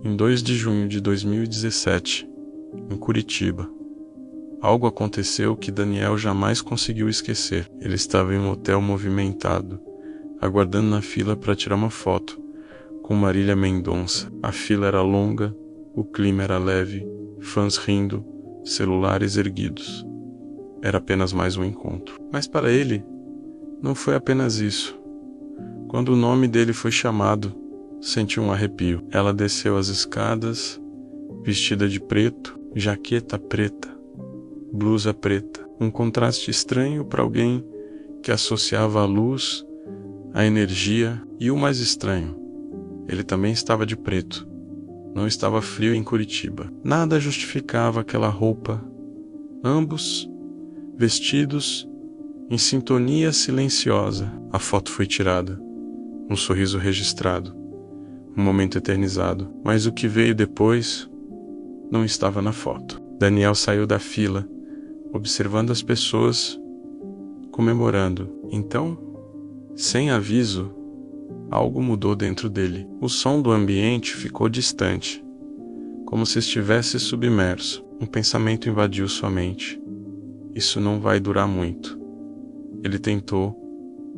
Em 2 de junho de 2017, em Curitiba, algo aconteceu que Daniel jamais conseguiu esquecer. Ele estava em um hotel movimentado, aguardando na fila para tirar uma foto com Marília Mendonça. A fila era longa, o clima era leve, fãs rindo, celulares erguidos. Era apenas mais um encontro. Mas para ele, não foi apenas isso. Quando o nome dele foi chamado, sentiu um arrepio. Ela desceu as escadas, vestida de preto, jaqueta preta, blusa preta. Um contraste estranho para alguém que associava a luz, a energia e o mais estranho. Ele também estava de preto. Não estava frio em Curitiba. Nada justificava aquela roupa. Ambos, vestidos, em sintonia silenciosa. A foto foi tirada. Um sorriso registrado. Um momento eternizado. Mas o que veio depois não estava na foto. Daniel saiu da fila, observando as pessoas comemorando. Então, sem aviso, algo mudou dentro dele. O som do ambiente ficou distante, como se estivesse submerso. Um pensamento invadiu sua mente. Isso não vai durar muito. Ele tentou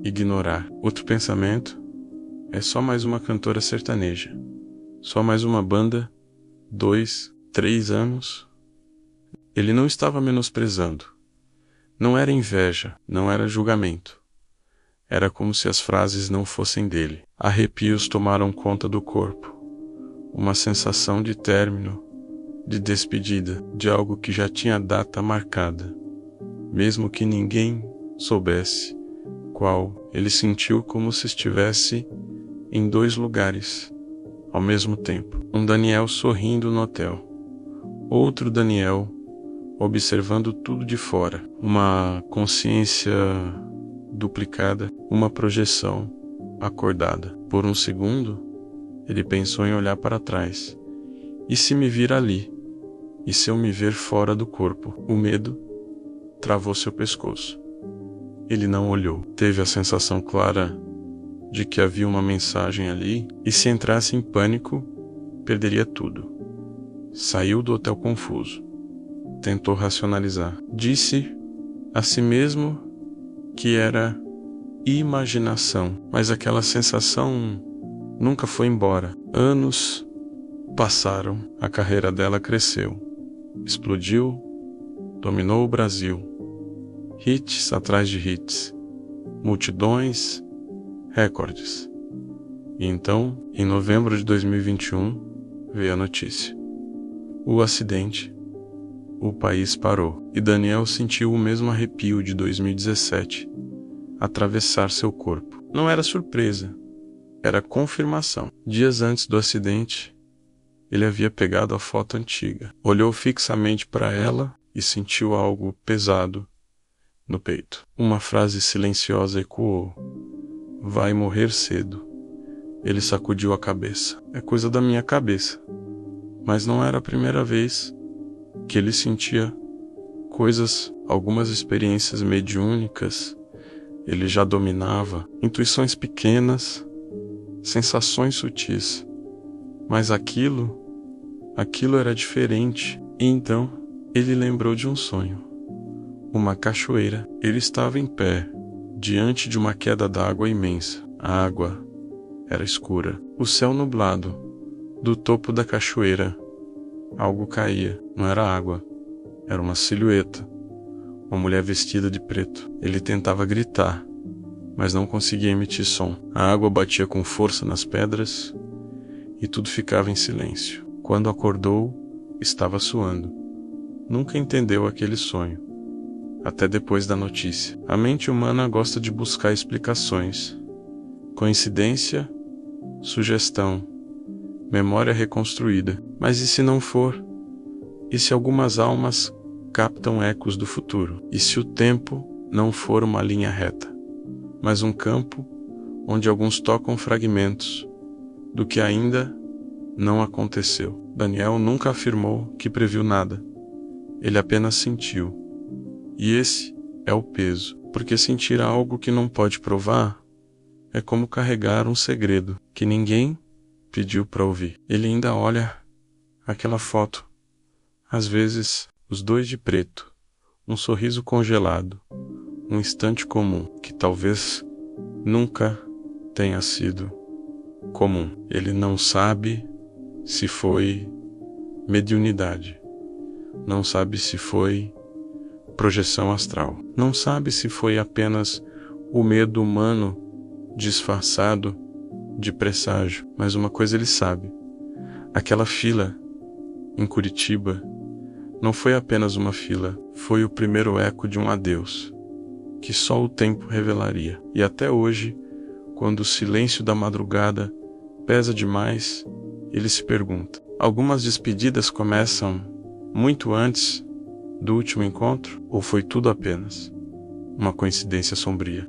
ignorar. Outro pensamento: é só mais uma cantora sertaneja. Só mais uma banda. 2, 3 anos. Ele não estava menosprezando. Não era inveja, não era julgamento. Era como se as frases não fossem dele. Arrepios tomaram conta do corpo. Uma sensação de término, de despedida, de algo que já tinha data marcada. Mesmo que ninguém soubesse qual, ele sentiu como se estivesse em 2 lugares, ao mesmo tempo. Um Daniel sorrindo no hotel. Outro Daniel observando tudo de fora. Uma consciência duplicada, uma projeção acordada. Por um segundo, ele pensou em olhar para trás. E se me vir ali? E se eu me ver fora do corpo? O medo travou seu pescoço. Ele não olhou. Teve a sensação clara de que havia uma mensagem ali, e se entrasse em pânico, perderia tudo. Saiu do hotel confuso. Tentou racionalizar. Disse a si mesmo que era imaginação, mas aquela sensação nunca foi embora. Anos passaram, a carreira dela cresceu, explodiu, dominou o Brasil. Hits atrás de hits, multidões, recordes. E então, em novembro de 2021, veio a notícia. O acidente. O país parou, e Daniel sentiu o mesmo arrepio de 2017 atravessar seu corpo. Não era surpresa, era confirmação. Dias antes do acidente, ele havia pegado a foto antiga, olhou fixamente para ela e sentiu algo pesado no peito. Uma frase silenciosa ecoou: vai morrer cedo. Ele sacudiu a cabeça. É coisa da minha cabeça. Mas não era a primeira vez que ele sentia coisas, algumas experiências mediúnicas. Ele já dominava intuições pequenas, sensações sutis. Mas aquilo era diferente. E então ele lembrou de um sonho. Uma cachoeira. Ele estava em pé, diante de uma queda d'água imensa. A água era escura. O céu nublado. Do topo da cachoeira, algo caía. Não era água. Era uma silhueta. Uma mulher vestida de preto. Ele tentava gritar, mas não conseguia emitir som. A água batia com força nas pedras e tudo ficava em silêncio. Quando acordou, estava suando. Nunca entendeu aquele sonho, até depois da notícia. A mente humana gosta de buscar explicações. Coincidência, sugestão, memória reconstruída. Mas e se não for? E se algumas almas captam ecos do futuro? E se o tempo não for uma linha reta, mas um campo onde alguns tocam fragmentos do que ainda não aconteceu? Daniel nunca afirmou que previu nada. Ele apenas sentiu. E esse é o peso, porque sentir algo que não pode provar é como carregar um segredo que ninguém pediu para ouvir. Ele ainda olha aquela foto, às vezes os dois de preto, um sorriso congelado, um instante comum que talvez nunca tenha sido comum. Ele não sabe se foi mediunidade, não sabe se foi projeção astral, não sabe se foi apenas o medo humano disfarçado de presságio, mas uma coisa ele sabe: aquela fila em Curitiba não foi apenas uma fila, foi o primeiro eco de um adeus, que só o tempo revelaria. E até hoje, quando o silêncio da madrugada pesa demais, ele se pergunta: algumas despedidas começam muito antes do último encontro? Ou foi tudo apenas uma coincidência sombria?